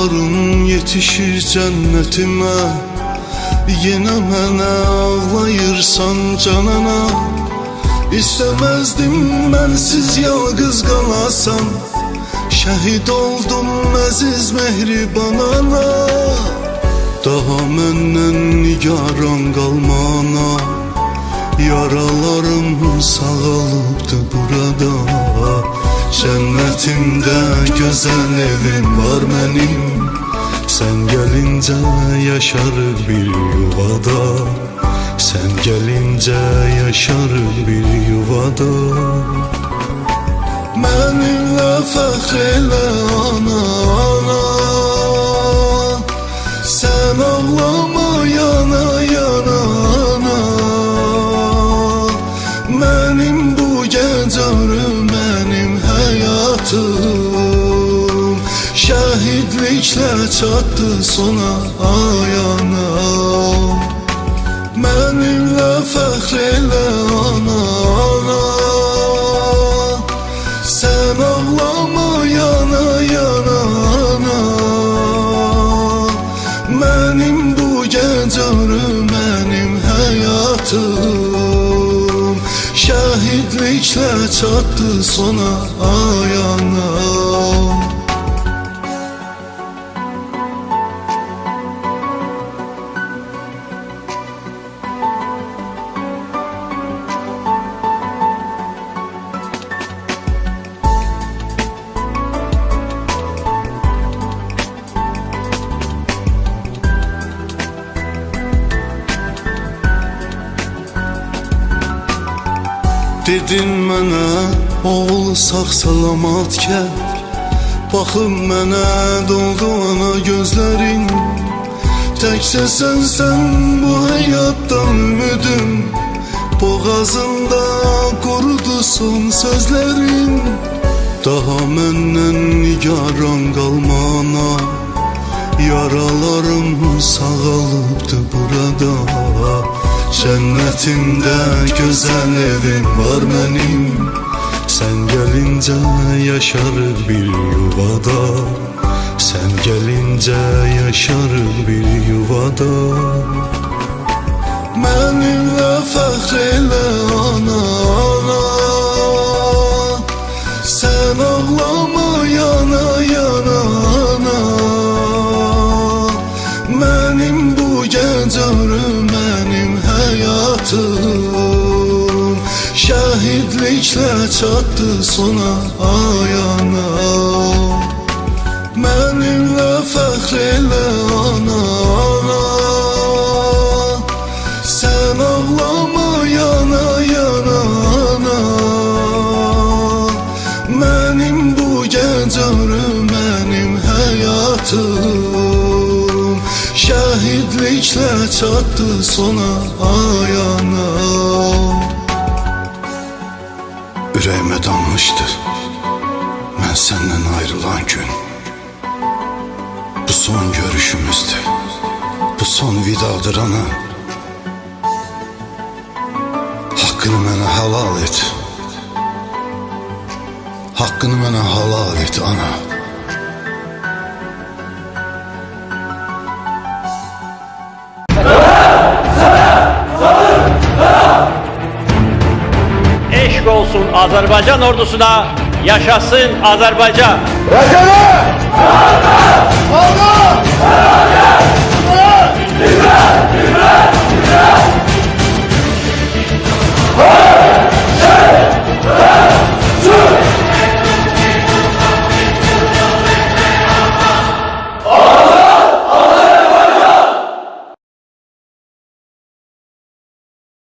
Yollarım yetişir cennetime, yine mənə ağlayırsan canana. İstemezdim bensiz yalnız qalasan, şəhid oldum əziz mehriban ana. Daha məndən nigaran qalmana, yaralarım sağalıbdı burada. Cennetimde güzel evim var benim, sen gelince yaşarır bir yuvada. Sen gelince yaşarır bir yuvada. Benimle fəxrlə ana, ana. Sen ağlama yana yana ana. Benim bu gecərim, benim hayatım şəhidliklə çatdı sona ayana. Benimle fəxrlə ana, ana. Sen ağlama yana yana ana. Benim bu gecərim, benim hayatım şəhidliklə çatdı sona ayana. Dedin mənə, oğul sağ salamat gəl. Baxım mənə doldu ana gözlərin. Təkcə sənsən bu həyatdan ümidim, boğazımda qurudu son sözlərin. Daha məndən nigaran qalmana, yaralarım sağalıbdı burada. Cennetimde güzel evim var benim, sen gelince yaşarır bir yuvada. Sen gelince yaşarır bir yuvada. Benimle fəxrlə ana, ana. Sen ağlama yana yana ana. Benim bu gecərim, benim hayatım şəhidliklə çatdı sona ayana. Benimle fəxrlə ana, ana. Sen ağlama yana yana ana. Benim bu gecərim, benim hayatım şəhidliklə çatdı sona ayana. Ürəyimə dammışdı mən səndən ayrılan gün. Bu son görüşümüzdü, bu son vidadır ana. Hakkını mənə halal et, hakkını mənə halal et ana. Eşk olsun Azerbaycan ordusuna, yaşasın Azerbaycan. Yaşasın! Allah! Allah!